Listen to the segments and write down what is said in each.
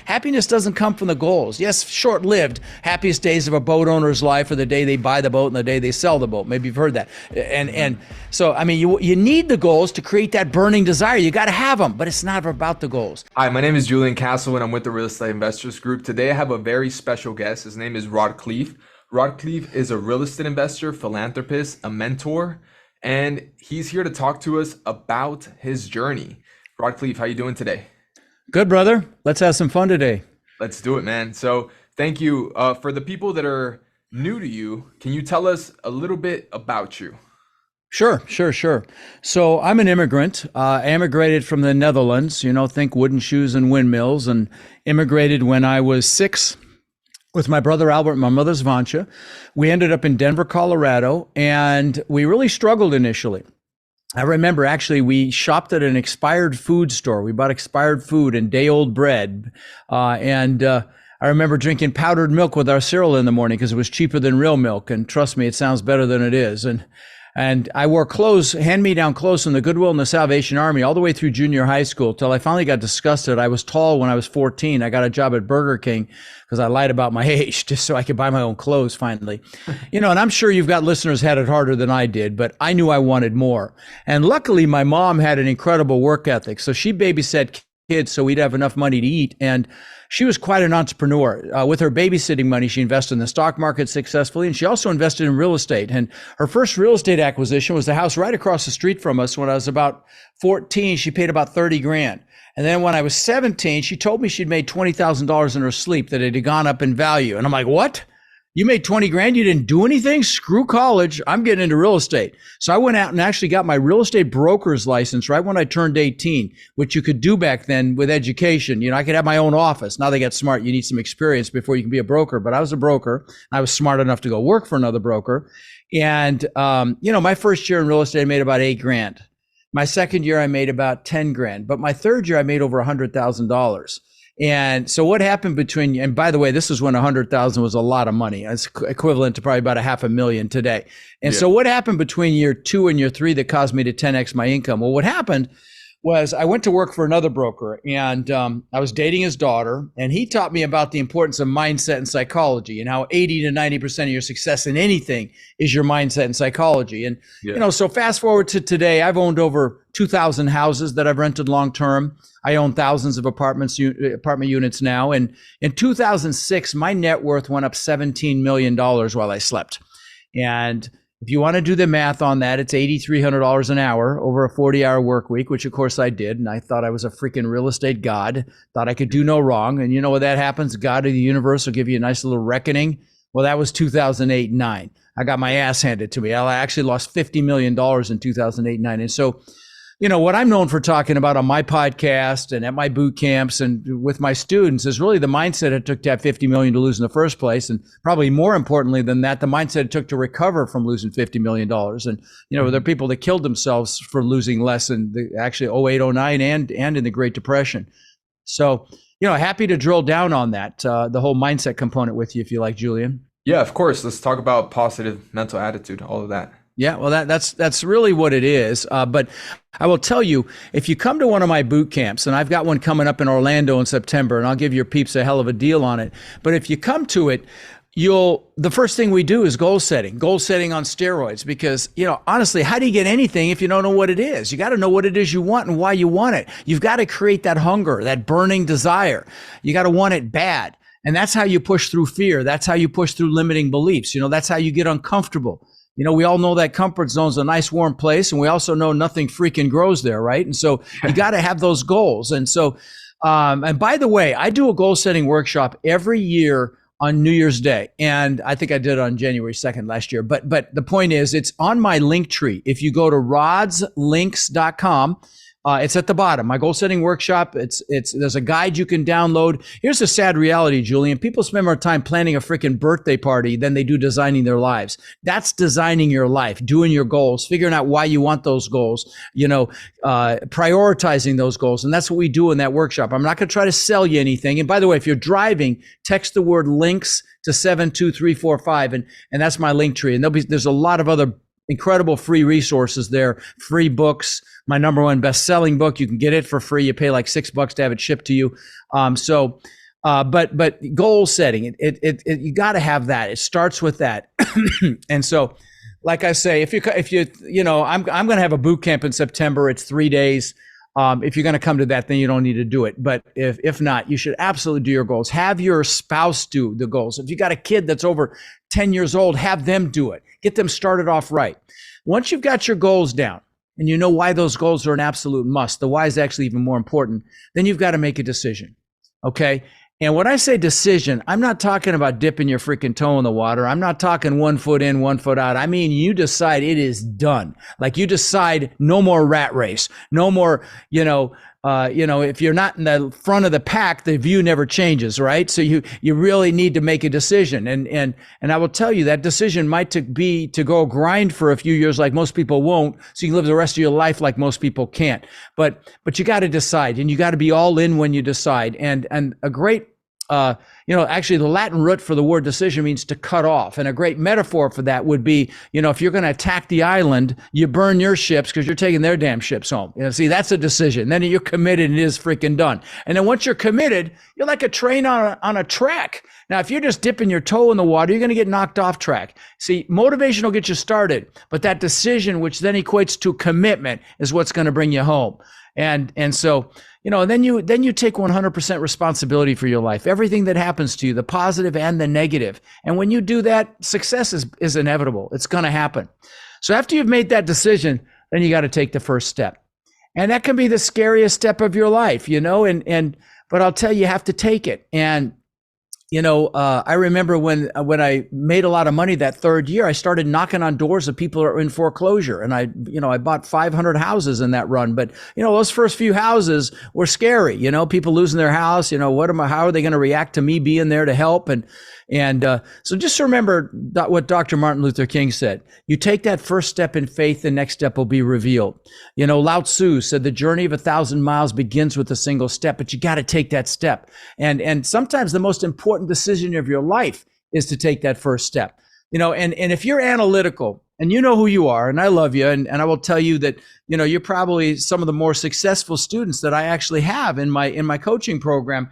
Happiness doesn't come from the goals. Yes, short-lived. Happiest days of a boat owner's life are the day they buy the boat and the day they sell the boat. Maybe you've heard that. And so, I mean, you need the goals to create that burning desire. You got to have them, but it's not about the goals. Hi, my name is Julian Castle and I'm with the Real Estate Investors Group. Today I have a very special guest. His name is ROD KHLEIF. ROD KHLEIF is a real estate investor, philanthropist, a mentor, and he's here to talk to us about his journey. ROD KHLEIF, how you doing today? Good, brother. Let's have some fun today. Let's do it, man. So thank you. For the people that are new to you, can you tell us a little bit about you? Sure. So I'm an immigrant. I immigrated from the Netherlands, think wooden shoes and windmills, and immigrated when I was 6 with my brother Albert and my mother Svancha. We ended up in Denver, Colorado, and we really struggled initially. I remember actually we shopped at an expired food store. We bought expired food and day-old bread. I remember drinking powdered milk with our cereal in the morning because it was cheaper than real milk. And trust me, it sounds better than it is. And I wore clothes, hand-me-down clothes from the Goodwill and the Salvation Army all the way through junior high school till I finally got disgusted. I was tall when I was 14. I got a job at Burger King because I lied about my age just so I could buy my own clothes finally. And I'm sure you've got listeners had it harder than I did, but I knew I wanted more. And luckily, my mom had an incredible work ethic. So she babysat kids so we'd have enough money to eat. And she was quite an entrepreneur. With her babysitting money, she invested in the stock market successfully, and she also invested in real estate. And her first real estate acquisition was the house right across the street from us. When I was about 14, she paid about 30 grand. And then when I was 17, she told me she'd made $20,000 in her sleep, that it had gone up in value. And I'm like, what? You made 20 grand? You didn't do anything? Screw college. I'm getting into real estate. So I went out and actually got my real estate broker's license right when I turned 18, which you could do back then with education. I could have my own office. Now they got smart. You need some experience before you can be a broker. But I was a broker. I was smart enough to go work for another broker. And, my first year in real estate, I made about 8 grand. My second year, I made about 10 grand. But my third year, I made over $100,000. And so what happened and by the way, this is when 100,000 was a lot of money. It's equivalent to probably about $500,000 today. And so what happened between year 2 and year 3 that caused me to 10x my income? Well, what happened was I went to work for another broker, and I was dating his daughter, and he taught me about the importance of mindset and psychology, and how 80 to 90% of your success in anything is your mindset and psychology. And, so fast forward to today, I've owned over 2,000 houses that I've rented long-term. I own thousands of apartment units now. And in 2006, my net worth went up $17 million while I slept. And if you want to do the math on that, it's $8,300 an hour over a 40-hour work week, which of course I did. And I thought I was a freaking real estate god, thought I could do no wrong. And you know what that happens? God of the universe will give you a nice little reckoning. Well, that was 2008, 9. I got my ass handed to me. I actually lost $50 million in 2008, 9. And so, what I'm known for talking about on my podcast and at my boot camps and with my students is really the mindset it took to have 50 million to lose in the first place. And probably more importantly than that, the mindset it took to recover from losing $50 million. And, there are people that killed themselves for losing less in actually 08, 09 and in the Great Depression. So, happy to drill down on that, the whole mindset component with you, if you like, Julian. Yeah, of course. Let's talk about positive mental attitude, all of that. Yeah, well, that's really what it is. But I will tell you, if you come to one of my boot camps, and I've got one coming up in Orlando in September, and I'll give your peeps a hell of a deal on it. But if you come to it, the first thing we do is goal setting on steroids, because, honestly, how do you get anything if you don't know what it is? You got to know what it is you want and why you want it. You've got to create that hunger, that burning desire. You got to want it bad. And that's how you push through fear. That's how you push through limiting beliefs. That's how you get uncomfortable. We all know that comfort zone is a nice warm place, and we also know nothing freaking grows there, right? And so you got to have those goals. And so, and by the way, I do a goal setting workshop every year on New Year's Day. And I think I did it on January 2nd last year. But the point is, it's on my link tree. If you go to rodslinks.com, it's at the bottom. My goal setting workshop. There's a guide you can download. Here's the sad reality, Julian. People spend more time planning a freaking birthday party than they do designing their lives. That's designing your life, doing your goals, figuring out why you want those goals, prioritizing those goals. And that's what we do in that workshop. I'm not going to try to sell you anything. And by the way, if you're driving, text the word links to 72345, and that's my link tree. And there's a lot of other incredible free resources there, free books. My number one best-selling book, you can get it for free. You pay like $6 to have it shipped to you. But goal setting, you got to have that. It starts with that. And so, like I say, if you know, I'm going to have a boot camp in September. It's 3 days. If you're going to come to that, then you don't need to do it. But if not, you should absolutely do your goals. Have your spouse do the goals. If you got a kid that's over 10 years old, have them do it. Get them started off right. Once you've got your goals down and you know why those goals are an absolute must, the why is actually even more important, then you've got to make a decision. Okay. And when I say decision, I'm not talking about dipping your freaking toe in the water. I'm not talking 1 foot in, 1 foot out. I mean, you decide it is done. Like you decide no more rat race, no more, if you're not in the front of the pack, the view never changes, right? So you really need to make a decision. And I will tell you that decision might be to go grind for a few years like most people won't, so you can live the rest of your life like most people can't. But you got to decide, and you got to be all in when you decide. And a great actually the Latin root for the word decision means to cut off. And a great metaphor for that would be, if you're going to attack the island, you burn your ships because you're taking their damn ships home. See, that's a decision. Then you're committed and it is freaking done. And then once you're committed, you're like a train on a track. Now, if you're just dipping your toe in the water, you're going to get knocked off track. See, motivation will get you started, but that decision, which then equates to commitment, is what's going to bring you home. And so, then you take 100% responsibility for your life, everything that happens to you, the positive and the negative. And when you do that, success is inevitable. It's going to happen. So after you've made that decision, then you got to take the first step. And that can be the scariest step of your life, but I'll tell you, you have to take it. And I remember when I made a lot of money that third year, I started knocking on doors of people who are in foreclosure. And I bought 500 houses in that run. But, those first few houses were scary, people losing their house, how are they going to react to me being there to help? And so just remember what Dr. Martin Luther King said. You take that first step in faith, the next step will be revealed. Lao Tzu said the journey of 1,000 miles begins with a single step, but you got to take that step. And sometimes the most important decision of your life is to take that first step. And if you're analytical and you know who you are, and I love you, and I will tell you that, you're probably some of the more successful students that I actually have in my coaching program.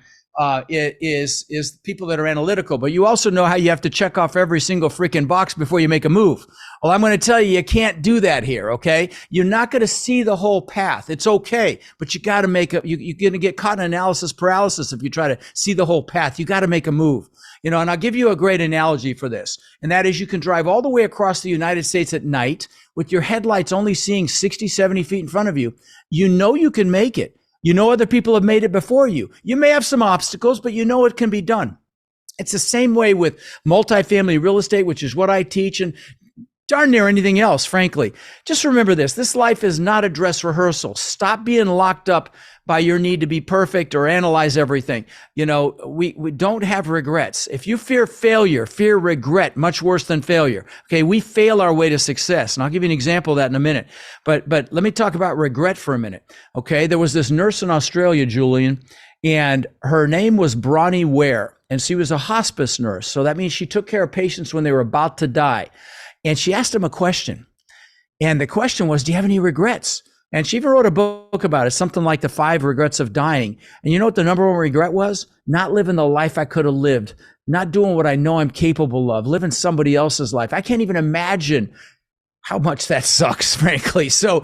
Is people that are analytical, but you also know how you have to check off every single freaking box before you make a move. Well, I'm going to tell you can't do that here. Okay. You're not going to see the whole path. It's okay, but you got to you're going to get caught in analysis paralysis if you try to see the whole path. You got to make a move, and I'll give you a great analogy for this. And that is you can drive all the way across the United States at night with your headlights only seeing 60, 70 feet in front of you. You can make it. Other people have made it before you. You may have some obstacles, but it can be done. It's the same way with multifamily real estate, which is what I teach, and darn near anything else, frankly. Just remember this life is not a dress rehearsal. Stop being locked up by your need to be perfect or analyze everything. We don't have regrets. If you fear failure, fear regret much worse than failure. Okay, we fail our way to success. And I'll give you an example of that in a minute. But let me talk about regret for a minute. Okay, there was this nurse in Australia, Julian, and her name was Bronnie Ware, and she was a hospice nurse. So that means she took care of patients when they were about to die. And she asked them a question. And the question was, do you have any regrets? And she even wrote a book about it, something like The 5 Regrets of Dying. And you know what the number one regret was? Not living the life I could have lived, not doing what I know I'm capable of, living somebody else's life. I can't even imagine how much that sucks, frankly. So,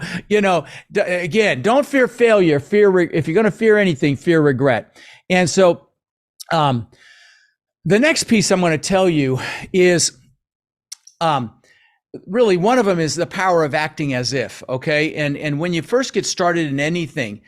again, don't fear failure. If you're going to fear anything, fear regret. And so the next piece I'm going to tell you is really, one of them is the power of acting as if, okay? And when you first get started in anything,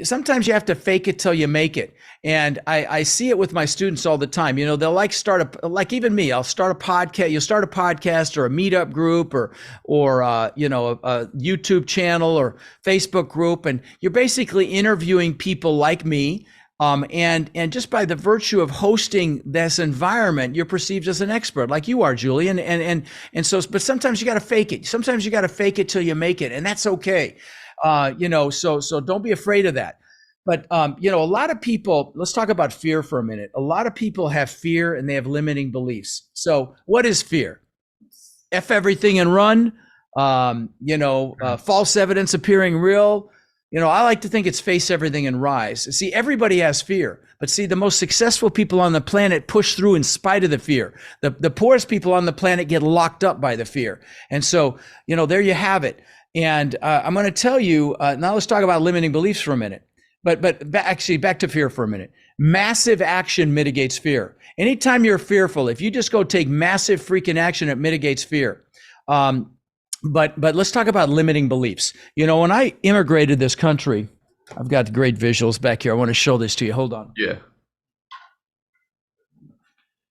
sometimes you have to fake it till you make it. And I see it with my students all the time. They'll like even me, I'll start a podcast. You'll start a podcast or a meetup group or a YouTube channel or Facebook group. And you're basically interviewing people like me. And just by the virtue of hosting this environment, you're perceived as an expert, like you are, Julian. And so, but sometimes you got to fake it. Sometimes you got to fake it till you make it, and that's okay. So don't be afraid of that. But a lot of people. Let's talk about fear for a minute. A lot of people have fear, and they have limiting beliefs. So, what is fear? F everything and run. False evidence appearing real. I like to think it's face everything and rise. See, everybody has fear, but see, the most successful people on the planet push through in spite of the fear. The poorest people on the planet get locked up by the fear. And so, there you have it. And I'm going to tell you, now let's talk about limiting beliefs for a minute. But actually, back to fear for a minute. Massive action mitigates fear. Anytime you're fearful, if you just go take massive freaking action, it mitigates fear. But let's talk about limiting beliefs. When I immigrated this country, I've got great visuals back here. I want to show this to you. Hold on. Yeah.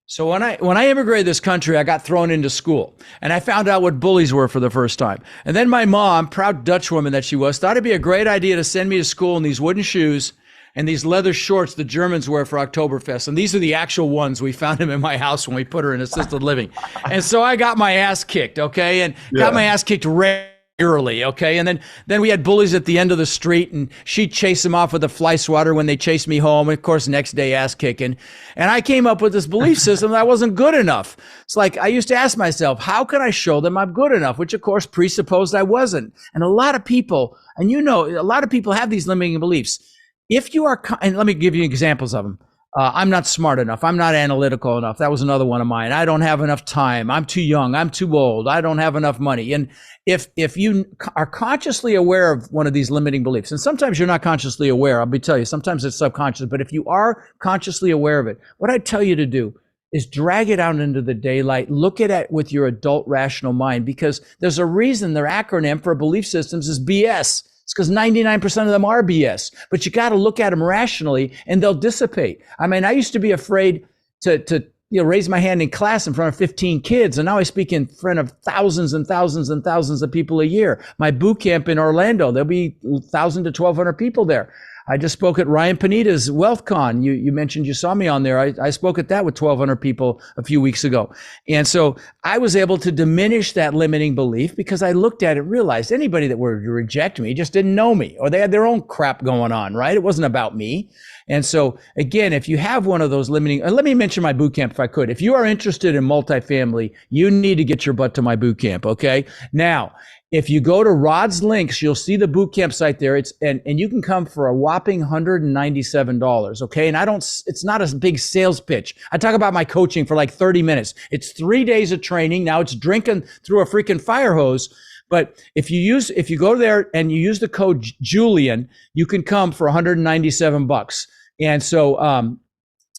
So when I immigrated this country, I got thrown into school and I found out what bullies were for the first time. And then my mom, proud Dutch woman that she was, thought it'd be a great idea to send me to school in these wooden shoes and these leather shorts the Germans wear for Oktoberfest. And these are the actual ones. We found them in my house when we put her in assisted living. And so I got my ass kicked, okay? And got my ass kicked regularly, okay? And then we had bullies at the end of the street, and she'd chase them off with a fly swatter when they chased me home. And of course, next day, ass kicking. And I came up with this belief system that I wasn't good enough. It's like I used to ask myself, how can I show them I'm good enough? Which of course presupposed I wasn't. And a lot of people, and a lot of people have these limiting beliefs. If you are, and let me give you examples of them. I'm not smart enough. I'm not analytical enough. That was another one of mine. I don't have enough time. I'm too young. I'm too old. I don't have enough money. And if you are consciously aware of one of these limiting beliefs, and sometimes you're not consciously aware, I'll tell you, sometimes it's subconscious, but if you are consciously aware of it, what I tell you to do is drag it out into the daylight, look at it with your adult rational mind, because there's a reason their acronym for belief systems is BS. It's because 99% of them are BS, but you got to look at them rationally and they'll dissipate. I mean, I used to be afraid to raise my hand in class in front of 15 kids, and now I speak in front of thousands and thousands and thousands of people a year. My boot camp in Orlando, there'll be 1,000 to 1,200 people there. I just spoke at Ryan Panita's WealthCon. You mentioned you saw me on there. I spoke at that with 1,200 people a few weeks ago. And so I was able to diminish that limiting belief because I looked at it and realized anybody that were to reject me just didn't know me, or they had their own crap going on, right? It wasn't about me. And so again, if you have one of those limiting, let me mention my boot camp if I could. If you are interested in multifamily, you need to get your butt to my boot camp, okay? Now, if you go to Rod's links, you'll see the boot camp site there. And you can come for a whopping $197, okay? And it's not a big sales pitch. I talk about my coaching for like 30 minutes. It's 3 days of training. Now it's drinking through a freaking fire hose. But if you go there and you use the code Julian, you can come for $197. And so,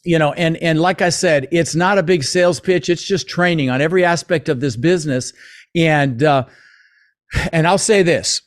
and like I said, it's not a big sales pitch. It's just training on every aspect of this business. And I'll say this,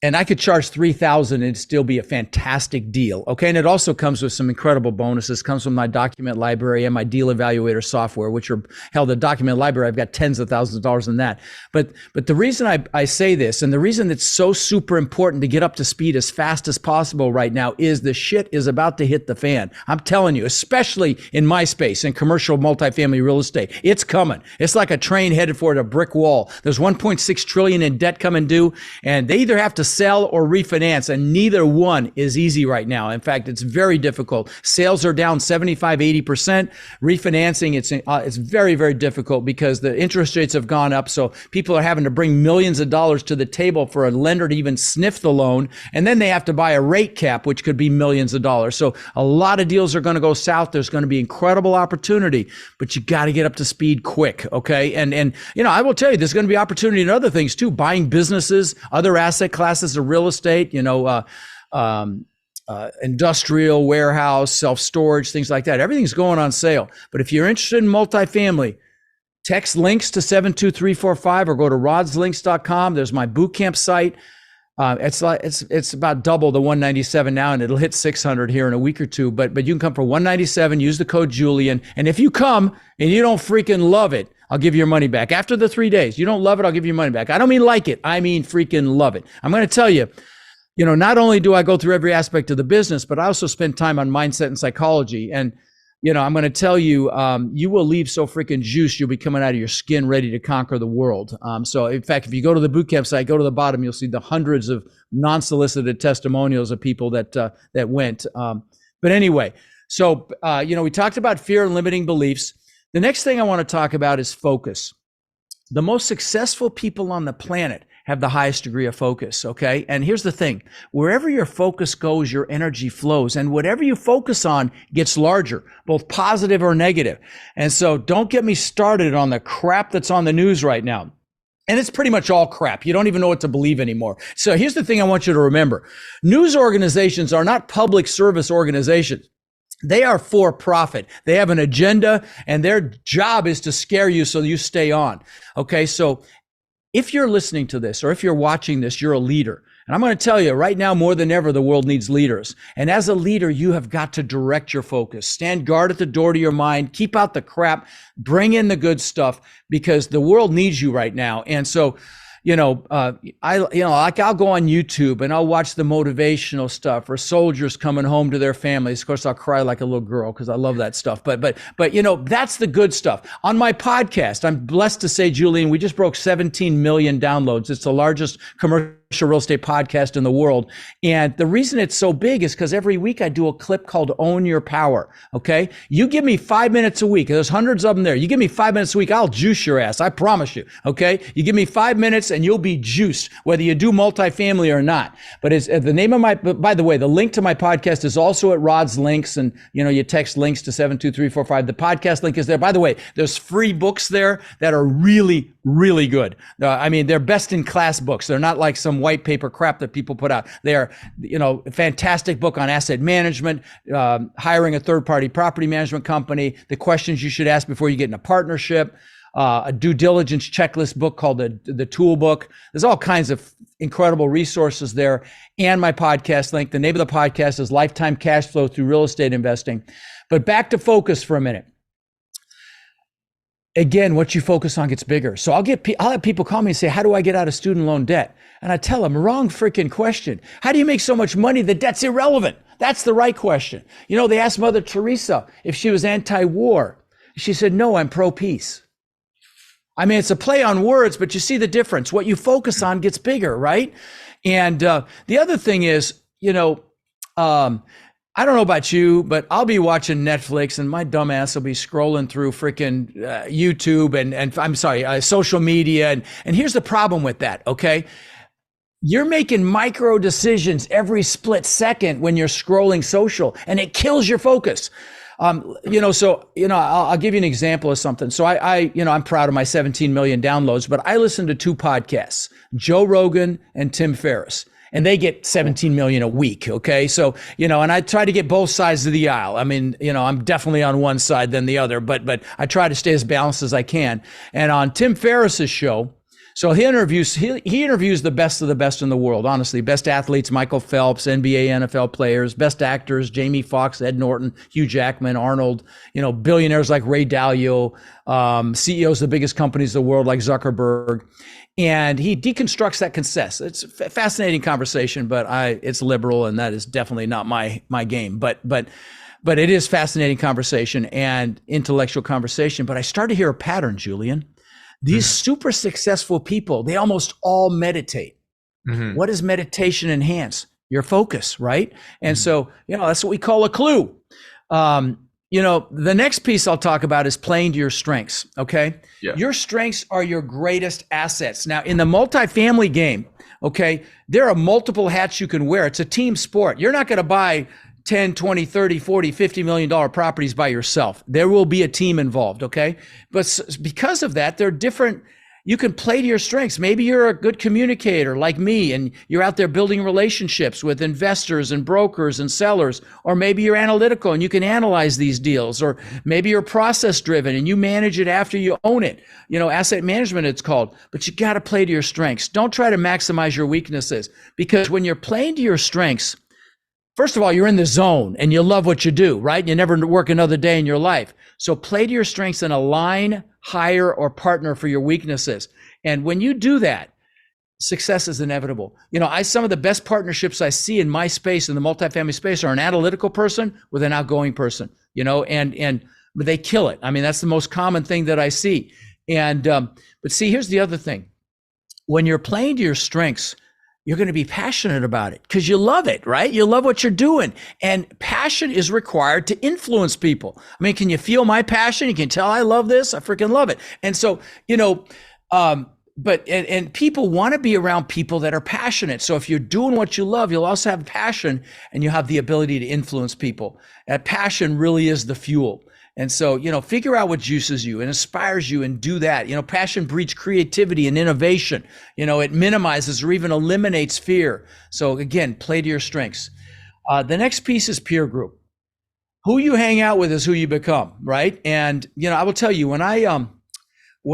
and I could charge $3,000 and it'd still be a fantastic deal. Okay. And it also comes with some incredible bonuses. It comes from my document library and my deal evaluator software, which are the document library. I've got tens of thousands of dollars in that. But the reason I say this, and the reason it's so super important to get up to speed as fast as possible right now, is the shit is about to hit the fan. I'm telling you, especially in my space, in commercial multifamily real estate, it's coming. It's like a train headed for a brick wall. There's 1.6 trillion in debt coming due, and they either have to sell or refinance, and neither one is easy right now. In fact, it's very difficult. Sales are down 75-80%. Refinancing, it's very, very difficult because the interest rates have gone up. So people are having to bring millions of dollars to the table for a lender to even sniff the loan, and then they have to buy a rate cap, which could be millions of dollars. So a lot of deals are going to go south. There's going to be incredible opportunity, but you got to get up to speed quick, okay? And I will tell you, there's going to be opportunity in other things too, buying businesses, other asset classes of real estate, industrial, warehouse, self-storage, things like that. Everything's going on sale. But if you're interested in multifamily, text links to 72345 or go to rodslinks.com. There's my bootcamp site. It's about double the 197 now, and it'll hit 600 here in a week or two. But you can come for 197. Use the code Julian, and if you come and you don't freaking love it, I'll give you your money back after the 3 days. You don't love it, I'll give you your money back. I don't mean like it, I mean freaking love it. I'm going to tell you, not only do I go through every aspect of the business, but I also spend time on mindset and psychology. And I'm going to tell you, you will leave so freaking juiced, you'll be coming out of your skin ready to conquer the world. So in fact, if you go to the bootcamp site, go to the bottom, you'll see the hundreds of non-solicited testimonials of people that went. But anyway, so, we talked about fear and limiting beliefs. The next thing I want to talk about is focus. The most successful people on the planet have the highest degree of focus, okay? And here's the thing, wherever your focus goes, your energy flows, and whatever you focus on gets larger, both positive or negative. And so don't get me started on the crap that's on the news right now. And it's pretty much all crap. You don't even know what to believe anymore. So here's the thing I want you to remember. News organizations are not public service organizations. They are for profit. They have an agenda, and their job is to scare you so you stay on. Okay, so if you're listening to this or if you're watching this, you're a leader. And I'm going to tell you right now, more than ever, the world needs leaders. And as a leader, you have got to direct your focus. Stand guard at the door to your mind. Keep out the crap. Bring in the good stuff, because the world needs you right now. And so, I'll go on YouTube and I'll watch the motivational stuff, or soldiers coming home to their families. Of course, I'll cry like a little girl because I love that stuff. But that's the good stuff. On my podcast, I'm blessed to say, Julian, we just broke 17 million downloads. It's the largest commercial real estate podcast in the world. And the reason it's so big is because every week I do a clip called Own Your Power. Okay. You give me 5 minutes a week. There's hundreds of them there. You give me 5 minutes a week, I'll juice your ass. I promise you. Okay. You give me 5 minutes and you'll be juiced, whether you do multifamily or not. But it's the name of by the way, the link to my podcast is also at Rod's links. And you text links to 72345. The podcast link is there. By the way, there's free books there that are really, really good. They're best in class books. They're not like some white paper crap that people put out. They're, a fantastic book on asset management, hiring a third-party property management company, the questions you should ask before you get in a partnership, a due diligence checklist book called the Tool Book. There's all kinds of incredible resources there. And my podcast link. The name of the podcast is Lifetime Cash Flow Through Real Estate Investing. But back to focus for a minute. Again, what you focus on gets bigger. So I'll have people call me and say, how do I get out of student loan debt? And I tell them, wrong freaking question. How do you make so much money that debt's irrelevant? That's the right question. They asked Mother Teresa if she was anti-war. She said, no, I'm pro-peace. It's a play on words, but you see the difference. What you focus on gets bigger, right? And the other thing is, I don't know about you, but I'll be watching Netflix and my dumb ass will be scrolling through freaking YouTube and social media. And here's the problem with that, okay? You're making micro decisions every split second when you're scrolling social, and it kills your focus. I'll give you an example of something. So I'm proud of my 17 million downloads, but I listen to two podcasts, Joe Rogan and Tim Ferriss. And they get 17 million a week. Okay. So, and I try to get both sides of the aisle. I'm definitely on one side than the other, but I try to stay as balanced as I can. And on Tim Ferriss's show, so he interviews the best of the best in the world, honestly. Best athletes, Michael Phelps, NBA, NFL players, best actors, Jamie Foxx, Ed Norton, Hugh Jackman, Arnold, billionaires like Ray Dalio, CEOs of the biggest companies in the world like Zuckerberg. And he deconstructs that consensus. It's a fascinating conversation, but it's liberal, and that is definitely not my game. But it is fascinating conversation and intellectual conversation. But I started to hear a pattern, Julian. These super successful people, they almost all meditate. Mm-hmm. What does meditation enhance? Your focus, right? And so, that's what we call a clue. The next piece I'll talk about is playing to your strengths, okay? Yeah. Your strengths are your greatest assets. Now, in the multifamily game, okay, there are multiple hats you can wear. It's a team sport. You're not going to buy 10, 20, 30, 40, $50 million properties by yourself. There will be a team involved, okay? But because of that, they're different. You can play to your strengths. Maybe you're a good communicator like me, and you're out there building relationships with investors and brokers and sellers. Or maybe you're analytical and you can analyze these deals. Or maybe you're process driven and you manage it after you own it. Asset management it's called. But you got to play to your strengths. Don't try to maximize your weaknesses, because when you're playing to your strengths, first of all, you're in the zone and you love what you do, right? You never work another day in your life. So play to your strengths and align, hire, or partner for your weaknesses. And when you do that, success is inevitable. Some of the best partnerships I see in my space, in the multifamily space, are an analytical person with an outgoing person, but they kill it. That's the most common thing that I see. But see, here's the other thing. When you're playing to your strengths, you're going to be passionate about it because you love it, right? You love what you're doing. And passion is required to influence people. Can you feel my passion? You can tell I love this. I freaking love it. And so, and people want to be around people that are passionate. So if you're doing what you love, you'll also have passion, and you have the ability to influence people. That passion really is the fuel. And so, figure out what juices you and inspires you, and do that. Passion breeds creativity and innovation. It minimizes or even eliminates fear. So again, play to your strengths. The next piece is peer group. Who you hang out with is who you become, right? And, I will tell you, when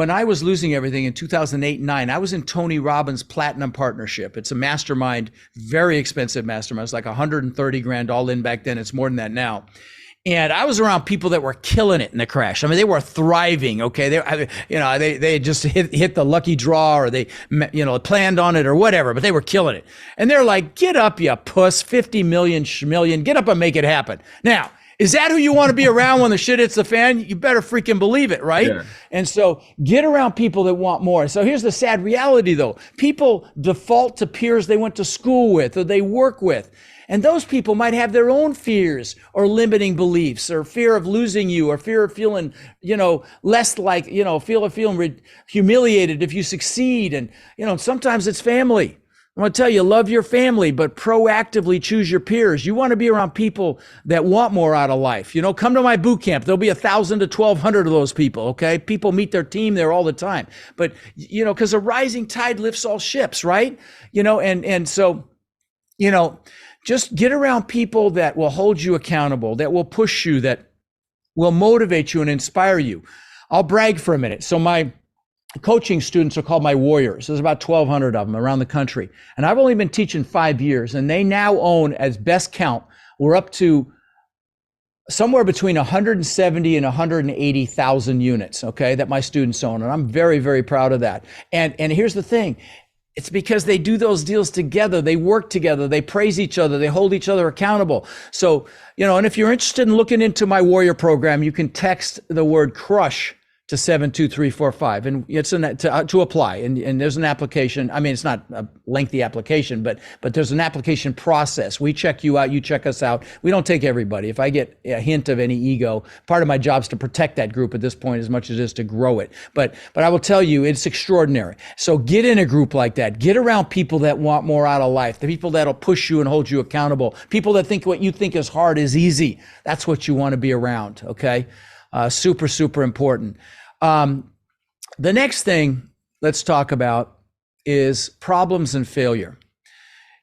I was losing everything in 2008 and 9, I was in Tony Robbins' Platinum Partnership. It's a mastermind, very expensive mastermind. It's like 130 grand all in back then. It's more than that now. And I was around people that were killing it in the crash. I mean, they were thriving. Okay, they just hit the lucky draw, or they planned on it or whatever, but they were killing it. And they're like, "Get up, you puss! 50 million schmillion, get up and make it happen." Now, is that who you want to be around when the shit hits the fan? You better freaking believe it, right? Yeah. And so get around people that want more. So here's the sad reality, though: people default to peers they went to school with or they work with. And those people might have their own fears or limiting beliefs, or fear of losing you, or fear of feeling, less like, feeling humiliated if you succeed. And, sometimes it's family. I want to tell you, love your family, but proactively choose your peers. You want to be around people that want more out of life. Come to my boot camp. There'll be 1,000 to 1,200 of those people. Okay. People meet their team there all the time, but, because a rising tide lifts all ships, right? And so, just get around people that will hold you accountable, that will push you, that will motivate you and inspire you. I'll brag for a minute. So my coaching students are called my warriors. There's about 1,200 of them around the country. And I've only been teaching 5 years, and they now own, as best count, we're up to somewhere between 170 and 180,000 units, okay, that my students own. And I'm very, very proud of that. And here's the thing. It's because they do those deals together. They work together. They praise each other. They hold each other accountable. So, and if you're interested in looking into my warrior program, you can text the word CRUSH to 72345, and it's to apply. And there's an application. I mean, it's not a lengthy application, but there's an application process. We check you out, you check us out. We don't take everybody. If I get a hint of any ego, part of my job is to protect that group at this point as much as it is to grow it. But I will tell you, it's extraordinary. So get in a group like that. Get around people that want more out of life, the people that'll push you and hold you accountable, people that think what you think is hard is easy. That's what you want to be around, okay? Super, super important. The next thing let's talk about is problems and failure.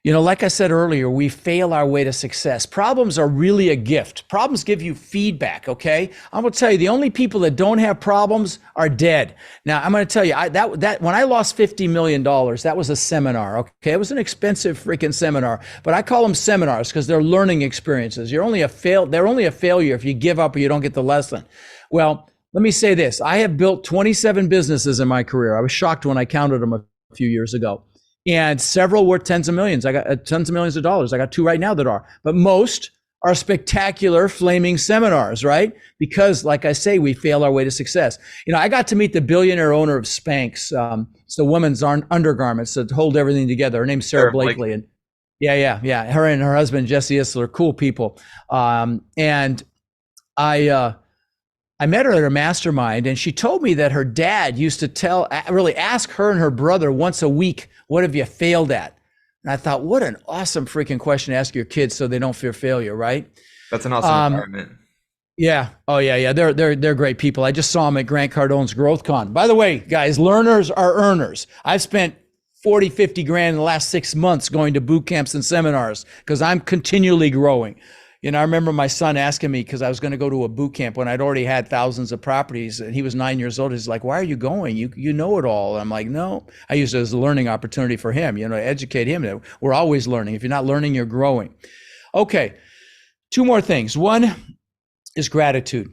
Like I said earlier, we fail our way to success. Problems are really a gift. Problems give you feedback, okay? I'm going to tell you, the only people that don't have problems are dead. Now, I'm going to tell you, that when I lost $50 million, that was a seminar, okay? It was an expensive freaking seminar, but I call them seminars because they're learning experiences. They're only a failure if you give up or you don't get the lesson. Well, let me say this. I have built 27 businesses in my career. I was shocked when I counted them a few years ago. And several were tens of millions. I got tons of millions of dollars. I got 2 right now that are. But most are spectacular flaming seminars, right? Because, like I say, we fail our way to success. I got to meet the billionaire owner of Spanx. It's the women's undergarments that hold everything together. Her name's Sarah Blakely. And yeah. Her and her husband, Jesse Isler, cool people. And I met her at her mastermind, and she told me that her dad used to ask her and her brother once a week, "What have you failed at?" And I thought, what an awesome freaking question to ask your kids so they don't fear failure, right? That's an awesome environment. Yeah. Oh yeah. They're great people. I just saw them at Grant Cardone's GrowthCon. By the way, guys, learners are earners. I've spent 40, 50 grand in the last 6 months going to boot camps and seminars because I'm continually growing. I remember my son asking me, because I was going to go to a boot camp when I'd already had thousands of properties, and he was 9 years old. He's like, "Why are you going? You know it all." And I'm like, "No." I used it as a learning opportunity for him, to educate him. We're always learning. If you're not learning, you're growing. Okay, 2 more things. One is gratitude.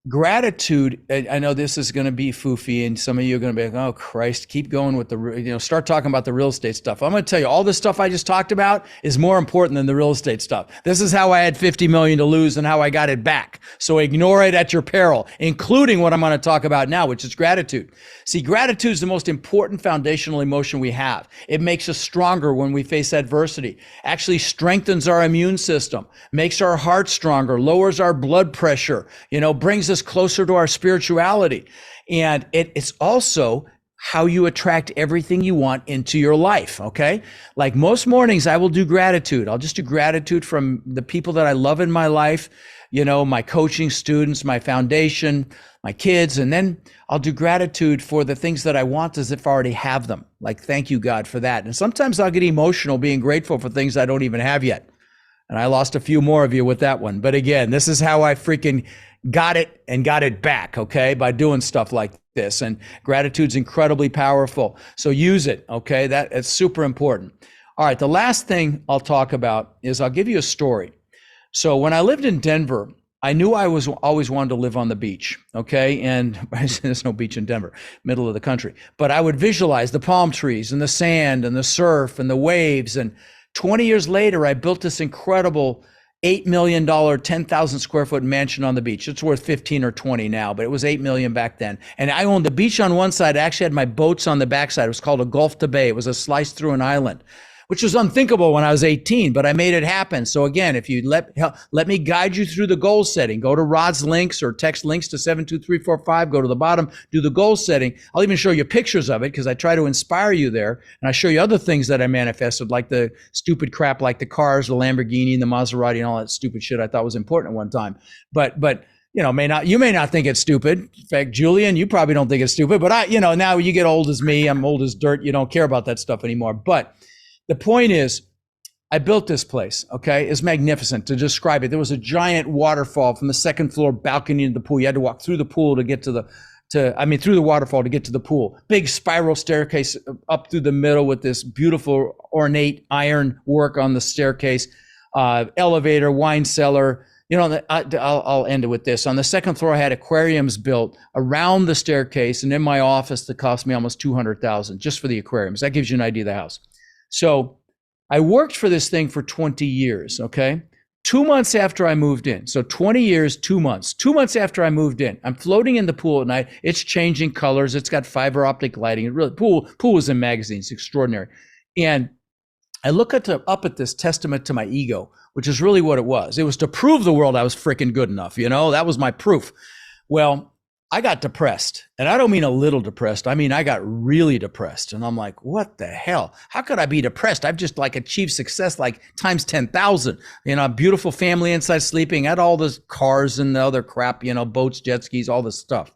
Gratitude, I know this is going to be foofy, and some of you are going to be like, "Oh Christ, keep going with start talking about the real estate stuff." I'm going to tell you, all this stuff I just talked about is more important than the real estate stuff. This is how I had 50 million to lose and how I got it back. So ignore it at your peril, including what I'm going to talk about now, which is gratitude. See, gratitude is the most important foundational emotion we have. It makes us stronger when we face adversity, actually strengthens our immune system, makes our heart stronger, lowers our blood pressure, brings us closer to our spirituality. And it's also how you attract everything you want into your life, okay? Like most mornings, I will do gratitude. I'll just do gratitude from the people that I love in my life, you know, my coaching students, my foundation, my kids, and then I'll do gratitude for the things that I want as if I already have them. Like, thank you, God, for that. And sometimes I'll get emotional being grateful for things I don't even have yet. And I lost a few more of you with that one. But again, this is how I freaking got it and got it back, okay, by doing stuff like this. And gratitude's incredibly powerful. So use it, okay? That's super important. All right, the last thing I'll talk about is I'll give you a story. So when I lived in Denver, I knew I was always wanted to live on the beach, okay? And there's no beach in Denver, middle of the country. But I would visualize the palm trees and the sand and the surf and the waves. And 20 years later, I built this incredible $8 million, 10,000 square foot mansion on the beach. It's worth 15 or 20 now, but it was 8 million back then. And I owned the beach on one side. I actually had my boats on the backside. It was called a Gulf to Bay. It was a slice through an island, which was unthinkable when I was 18, but I made it happen. So again, if you let me guide you through the goal setting, go to Rod's links or text links to 72345, go to the bottom, do the goal setting. I'll even show you pictures of it because I try to inspire you there. And I show you other things that I manifested, like the stupid crap, like the cars, the Lamborghini and the Maserati and all that stupid shit I thought was important at one time. But you know, you may not think it's stupid. In fact, Julian, you probably don't think it's stupid, but now you get old as me, I'm old as dirt. You don't care about that stuff anymore. But the point is, I built this place, okay? It's magnificent. To describe it, there was a giant waterfall from the second floor balcony into the pool. You had to walk through the pool to get through the waterfall to get to the pool. Big spiral staircase up through the middle with this beautiful ornate iron work on the staircase, elevator, wine cellar. You know, I'll end it with this. On the second floor, I had aquariums built around the staircase, and in my office that cost me almost $200,000 just for the aquariums. That gives you an idea of the house. So I worked for this thing for 20 years, okay? 2 months after I moved in. So 20 years, 2 months. 2 months after I moved in, I'm floating in the pool at night. It's changing colors. It's got fiber optic lighting. It really, pool was in magazines, extraordinary. And I look up at this testament to my ego, which is really what it was. It was to prove the world I was freaking good enough, you know? That was my proof. Well, I got depressed, and I don't mean a little depressed. I mean, I got really depressed, and I'm like, what the hell? How could I be depressed? I've just like achieved success like times 10,000. You know, a beautiful family inside sleeping, had all the cars and the other crap, you know, boats, jet skis, all this stuff.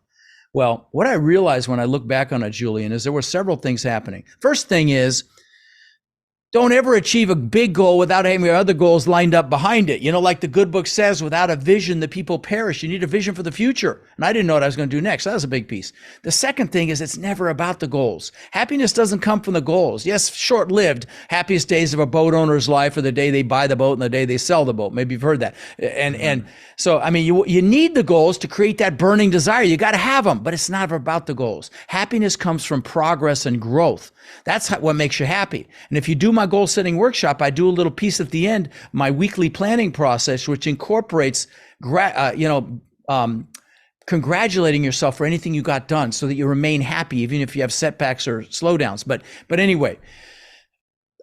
Well, what I realized when I look back on it, Julian, is there were several things happening. First thing is, don't ever achieve a big goal without having your other goals lined up behind it. You know, like the good book says, without a vision, the people perish. You need a vision for the future. And I didn't know what I was going to do next. That was a big piece. The second thing is it's never about the goals. Happiness doesn't come from the goals. Yes, short-lived. Happiest days of a boat owner's life are the day they buy the boat and the day they sell the boat. Maybe you've heard that. And so, I mean, you need the goals to create that burning desire. You got to have them, but it's not about the goals. Happiness comes from progress and growth. That's what makes you happy. And if you do my goal setting workshop, I do a little piece at the end, my weekly planning process, which incorporates, congratulating yourself for anything you got done so that you remain happy, even if you have setbacks or slowdowns. But anyway,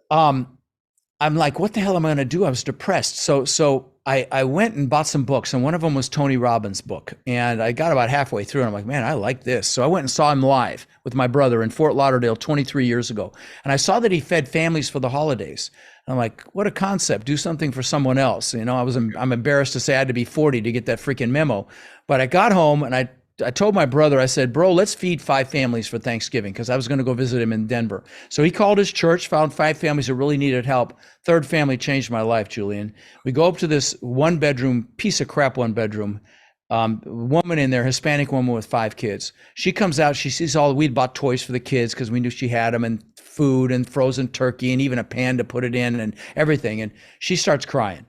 I'm like, what the hell am I going to do? I was depressed. So I went and bought some books, and one of them was Tony Robbins' book. And I got about halfway through, and I'm like, man, I like this. So I went and saw him live with my brother in Fort Lauderdale 23 years ago. And I saw that he fed families for the holidays. I'm like, what a concept. Do something for someone else. You know, I'm embarrassed to say I had to be 40 to get that freaking memo. But I got home, and I told my brother, I said, bro, let's feed 5 families for Thanksgiving, because I was going to go visit him in Denver. So he called his church, found 5 families that really needed help. Third family changed my life, Julian. We go up to this piece of crap one bedroom, woman in there, Hispanic woman with 5 kids. She comes out, she sees we'd bought toys for the kids because we knew she had them, and food and frozen turkey and even a pan to put it in and everything. And she starts crying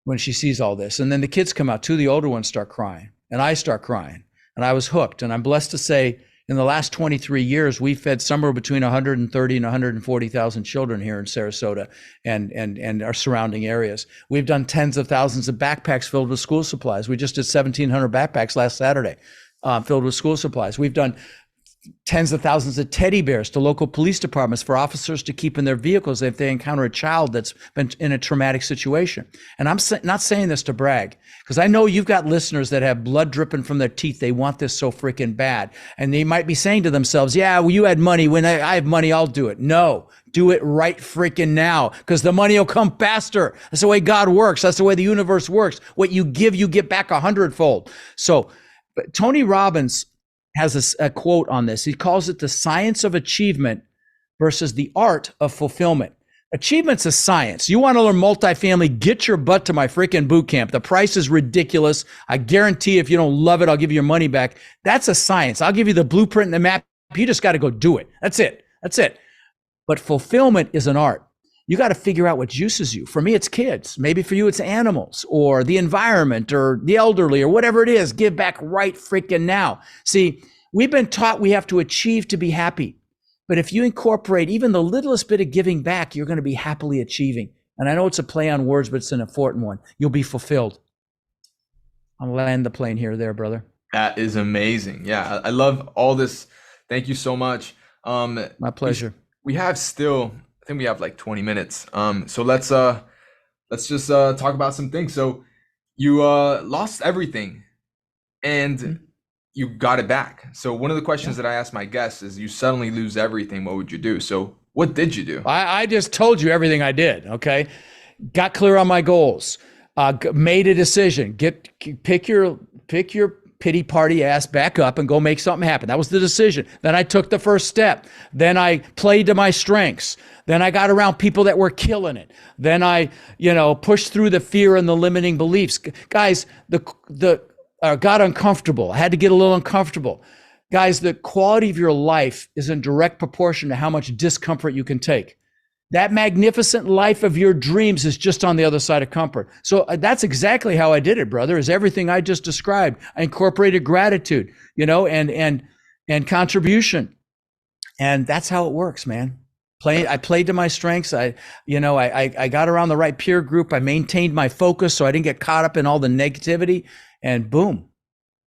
when she sees all this. And then the kids come out, 2 of the older ones start crying, and I start crying. And I was hooked. And I'm blessed to say, in the last 23 years, we fed somewhere between 130 and 140,000 children here in Sarasota and our surrounding areas. We've done tens of thousands of backpacks filled with school supplies. We just did 1,700 backpacks last Saturday filled with school supplies. We've done tens of thousands of teddy bears to local police departments for officers to keep in their vehicles if they encounter a child that's been in a traumatic situation. And I'm not saying this to brag, because I know you've got listeners that have blood dripping from their teeth. They want this so freaking bad. And they might be saying to themselves, yeah, well, you had money. When I have money, I'll do it. No, do it right freaking now, because the money will come faster. That's the way God works. That's the way the universe works. What you give, you get back 100-fold. So, but Tony Robbins has a quote on this. He calls it the science of achievement versus the art of fulfillment. Achievement's a science. You want to learn multifamily, get your butt to my freaking boot camp. The price is ridiculous. I guarantee if you don't love it, I'll give you your money back. That's a science. I'll give you the blueprint and the map. You just got to go do it. That's it. That's it. But fulfillment is an art. You got to figure out what juices you. For me, it's kids. Maybe for you, it's animals or the environment or the elderly or whatever it is. Give back right freaking now. See, we've been taught we have to achieve to be happy. But if you incorporate even the littlest bit of giving back, you're going to be happily achieving. And I know it's a play on words, but it's an important one. You'll be fulfilled. I'll land the plane here, there, brother. That is amazing. Yeah, I love all this. Thank you so much. My pleasure. We have still, I think we have like 20 minutes. So let's just talk about some things. So you lost everything and you got it back. So one of the questions that I ask my guests is, you suddenly lose everything, what would you do? So what did you do? I just told you everything I did. Okay. Got clear on my goals. Made a decision. Pick your pity party ass back up and go make something happen. That was the decision. Then I took the first step. Then I played to my strengths. Then I got around people that were killing it. Then I, pushed through the fear and the limiting beliefs. Guys, got uncomfortable. I had to get a little uncomfortable. Guys, the quality of your life is in direct proportion to how much discomfort you can take. That magnificent life of your dreams is just on the other side of comfort. So that's exactly how I did it, brother, is everything I just described. I incorporated gratitude, and contribution. And that's how it works, man. I played to my strengths. I got around the right peer group. I maintained my focus so I didn't get caught up in all the negativity, and boom.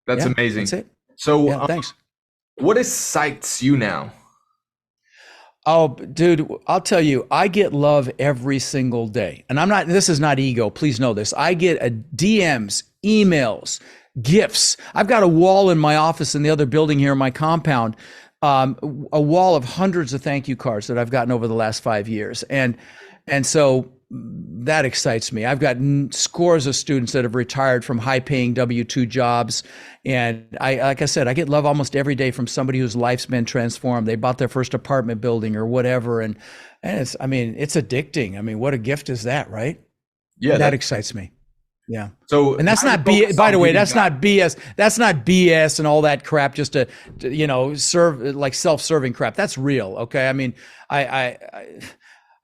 That's amazing. That's it. So thanks. What excites you now? Oh, dude, I'll tell you, I get love every single day. And this is not ego. Please know this. I get DMs, emails, gifts. I've got a wall in my office in the other building here in my compound, a wall of hundreds of thank you cards that I've gotten over the last 5 years. And so that excites me. I've got scores of students that have retired from high-paying W-2 jobs, and like I said, I get love almost every day from somebody whose life's been transformed. They bought their first apartment building or whatever, and it's addicting. I mean, what a gift is that, right? Yeah, that excites me. Yeah. So, and that's not BS. By the way, that's not BS. That's not BS and all that crap. Just to serve, like self-serving crap. That's real. Okay. I mean,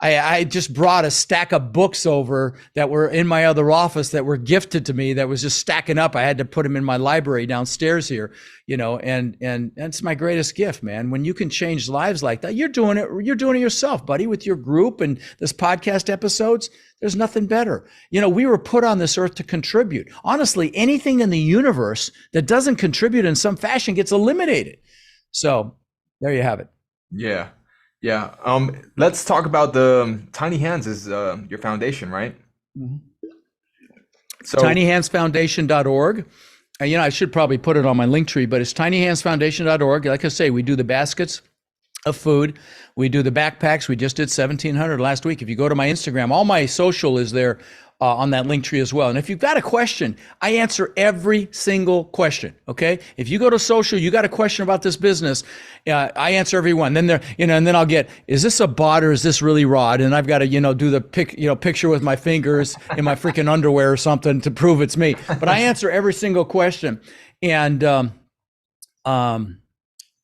I just brought a stack of books over that were in my other office that were gifted to me that was just stacking up. I had to put them in my library downstairs here, and it's my greatest gift, man. When you can change lives like that, you're doing it yourself, buddy, with your group and this podcast episodes. There's nothing better. We were put on this earth to contribute. Honestly, anything in the universe that doesn't contribute in some fashion gets eliminated. So there you have it. Yeah. Yeah. Let's talk about the Tiny Hands is your foundation, right? Mm-hmm. So tinyhandsfoundation.org. I should probably put it on my link tree, but it's tinyhandsfoundation.org. Like I say, we do the baskets of food. We do the backpacks. We just did 1,700 last week. If you go to my Instagram, all my social is there on that link tree as well. And if you've got a question, I answer every single question. Okay. If you go to social, you got a question about this business, I answer every one. Then and then I'll get, is this a bot or is this really ROD? And I've got to, do the picture with my fingers in my freaking underwear or something to prove it's me. But I answer every single question. And,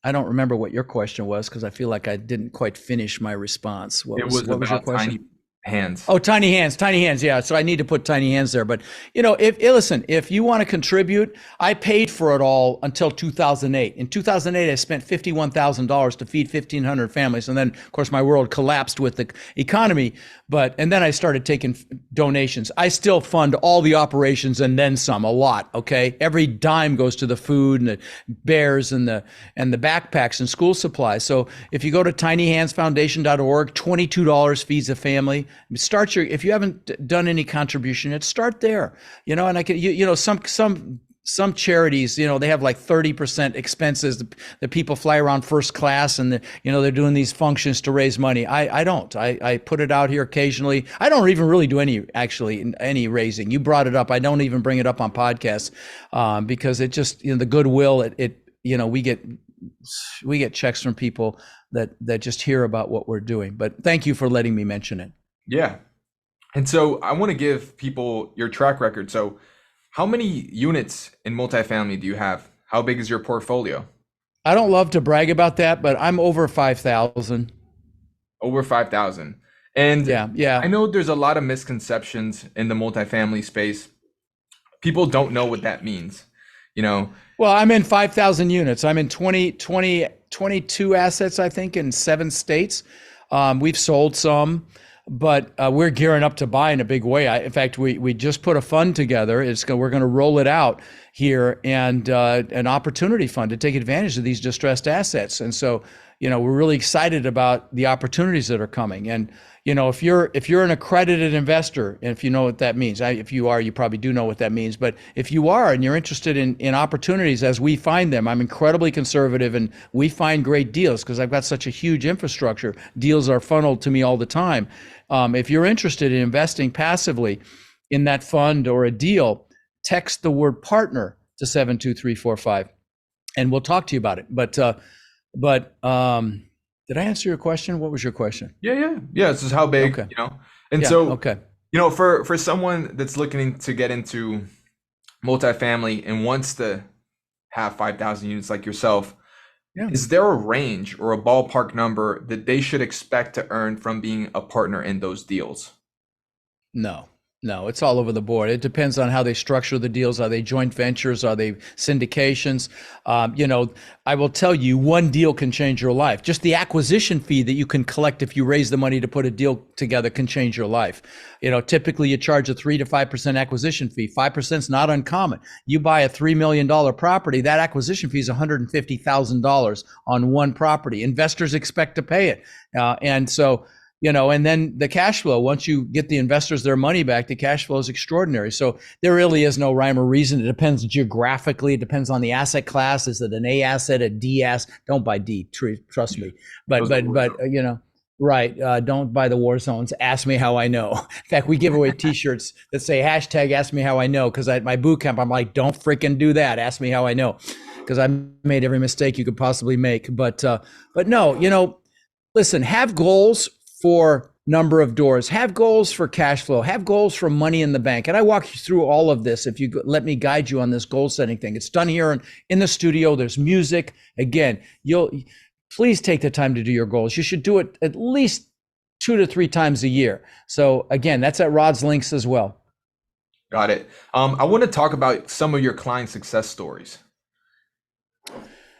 I don't remember what your question was because I feel like I didn't quite finish my response. What was your question? Tiny Hands. Oh, tiny hands. Yeah. So I need to put tiny hands there. But if you want to contribute, I paid for it all until 2008. In 2008, I spent $51,000 to feed 1,500 families. And then of course my world collapsed with the economy. and then I started taking donations. I still fund all the operations and then some, a lot. Okay, every dime goes to the food and the bears and the backpacks and school supplies. So if you go to tinyhandsfoundation.org, $22 feeds a family. Start if you haven't done any contribution yet, start there. And I can some charities, they have like 30% expenses. The people fly around first class and they're doing these functions to raise money. I don't. I put it out here occasionally. I don't even really do any raising. You brought it up. I don't even bring it up on podcasts because it just, the goodwill, we get checks from people that just hear about what we're doing. But thank you for letting me mention it. Yeah. And so I want to give people your track record. So how many units in multifamily do you have? How big is your portfolio? I don't love to brag about that, but I'm over 5,000. Over 5,000. And yeah. I know there's a lot of misconceptions in the multifamily space. People don't know what that means, Well, I'm in 5,000 units. I'm in 22 assets, I think, in 7 states. We've sold some. But we're gearing up to buy in a big way. In fact, we just put a fund together. We're going to roll it out here, and an opportunity fund to take advantage of these distressed assets. And so, we're really excited about the opportunities that are coming. And if you're an accredited investor, and if you know what that means, if you are, you probably do know what that means. But if you are and you're interested in opportunities as we find them, I'm incredibly conservative, and we find great deals because I've got such a huge infrastructure. Deals are funneled to me all the time. If you're interested in investing passively in that fund or a deal, text the word partner to 72345, and we'll talk to you about it. But did I answer your question? What was your question? Yeah. This is how big, Okay. And Yeah, so, okay. For someone that's looking to get into multifamily and wants to have 5,000 units like yourself, Yeah. is there a range or a ballpark number that they should expect to earn from being a partner in those deals? No, it's all over the board. It depends on how they structure the deals. Are they joint ventures? Are they syndications? I will tell you, one deal can change your life. Just the acquisition fee that you can collect if you raise the money to put a deal together can change your life. Typically you charge a 3 to 5% acquisition fee. 5% is not uncommon. You buy a $3 million property, that acquisition fee is $150,000 on one property. Investors expect to pay it. And so, and then the cash flow, once you get the investors their money back, the cash flow is extraordinary. So there really is no rhyme or reason. It depends geographically. It depends on the asset class. Is it an A asset, a D asset? Don't buy D, trust me. But right. Don't buy the war zones. Ask me how I know. In fact, we give away t-shirts that say hashtag ask me how I know. Cause at my boot camp, I'm like, don't freaking do that. Ask me how I know. Cause I made every mistake you could possibly make. But no, listen, have goals for number of doors, have goals for cash flow, have goals for money in the bank. And I walk you through all of this if you let me guide you on this goal setting thing. It's done here in the studio. There's music. Again, please take the time to do your goals. You should do it at least 2 to 3 times a year. So again, that's at Rod's links as well. Got it. I want to talk about some of your client success stories.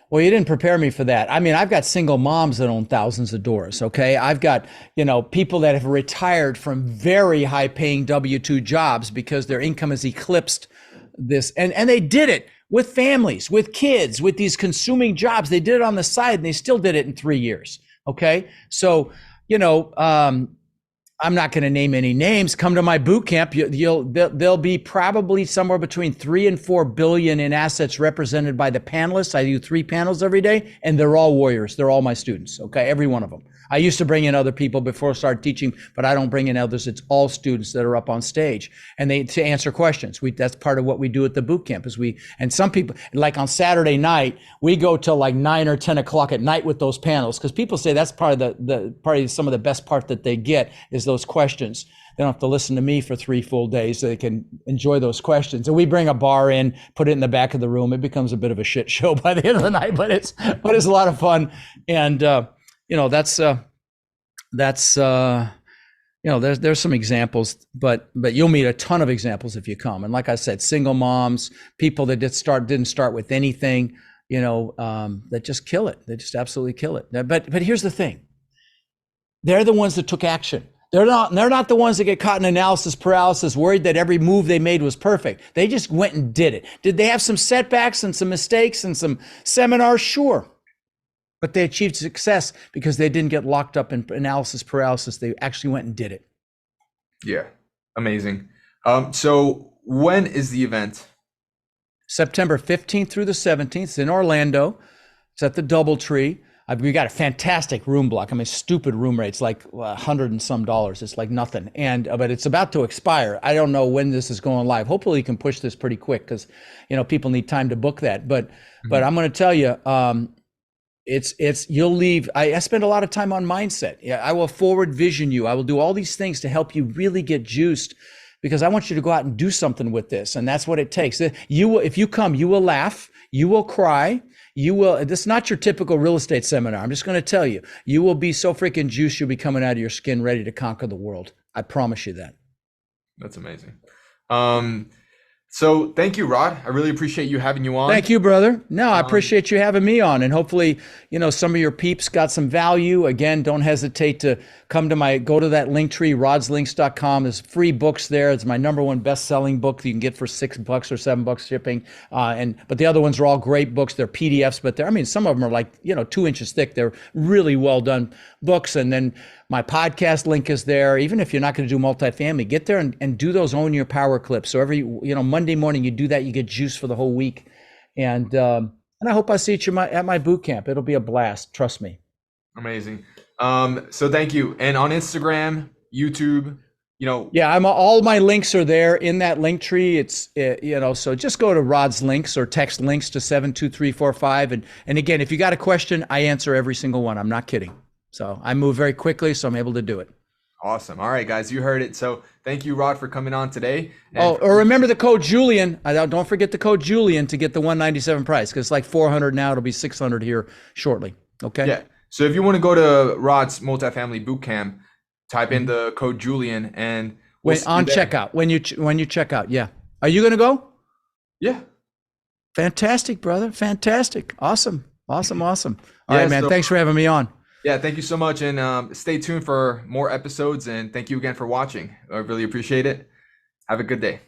Well, you didn't prepare me for that. I mean, I've got single moms that own thousands of doors, okay? I've got, people that have retired from very high-paying W-2 jobs because their income has eclipsed this. And they did it with families, with kids, with these consuming jobs. They did it on the side, and they still did it in 3 years, okay? So, I'm not going to name any names. Come to my boot camp. There'll be probably somewhere between 3 and 4 billion in assets represented by the panelists. I do 3 panels every day, and they're all warriors. They're all my students. Okay, every one of them. I used to bring in other people before I started teaching, but I don't bring in others. It's all students that are up on stage, and to answer questions. That's part of what we do at the boot camp. And some people, like on Saturday night, we go till like 9 or 10 o'clock at night with those panels, because people say that's part of some of the best part that they get is those questions. They don't have to listen to me for 3 full days, so they can enjoy those questions. And we bring a bar in, put it in the back of the room. It becomes a bit of a shit show by the end of the night, but it's a lot of fun. And there's some examples, but you'll meet a ton of examples if you come. And like I said, single moms, people that didn't start with anything, that just kill it. They just absolutely kill it. But here's the thing. They're the ones that took action. They're not the ones that get caught in analysis paralysis, worried that every move they made was perfect. They just went and did it. Did they have some setbacks and some mistakes and some seminars? Sure. But they achieved success because they didn't get locked up in analysis paralysis. They actually went and did it. Yeah, amazing. So when is the event? September 15th through the 17th. It's in Orlando. It's at the DoubleTree. We got a fantastic room block. I mean, stupid room rates, like $100 and some. It's like nothing. But it's about to expire. I don't know when this is going live. Hopefully, you can push this pretty quick because, people need time to book that. But I'm going to tell you, you'll leave. I spend a lot of time on mindset. Yeah, I will forward vision you. I will do all these things to help you really get juiced, because I want you to go out and do something with this. And that's what it takes. You will, if you come, you will laugh, you will cry. This is not your typical real estate seminar. I'm just going to tell you, you will be so freaking juiced, you'll be coming out of your skin ready to conquer the world. I promise you that. That's amazing. So thank you, Rod. I really appreciate you having you on. Thank you, brother. No, I appreciate you having me on, and hopefully, some of your peeps got some value. Again, don't hesitate to go to that link tree, rodslinks.com. There's free books there. It's my #1 best-selling book that you can get for $6 or $7 shipping. But the other ones are all great books. They're PDFs, but some of them are like, 2 inches thick. They're really well done books. And then my podcast link is there. Even if you're not going to do multifamily, get there and do those Own Your Power clips. So every, Monday morning you do that, you get juice for the whole week. And I hope I see you at my boot camp. It'll be a blast. Trust me. Amazing. So thank you. And on Instagram, YouTube, Yeah, all my links are there in that link tree. It's, so just go to Rod's Links or text links to 72345. And again, if you got a question, I answer every single one. I'm not kidding. So I move very quickly, so I'm able to do it. Awesome. All right, guys, you heard it. So thank you, Rod, for coming on today. Or remember the code Julian. Don't forget the code Julian to get the $197 price, because it's like $400 now. It'll be $600 here shortly. Okay. Yeah. So if you want to go to Rod's multifamily bootcamp, type in the code Julian and on checkout. When you check out, yeah. Are you gonna go? Yeah. Fantastic, brother. Fantastic. Awesome. All right, man. Thanks for having me on. Yeah, thank you so much, and stay tuned for more episodes, and thank you again for watching. I really appreciate it. Have a good day.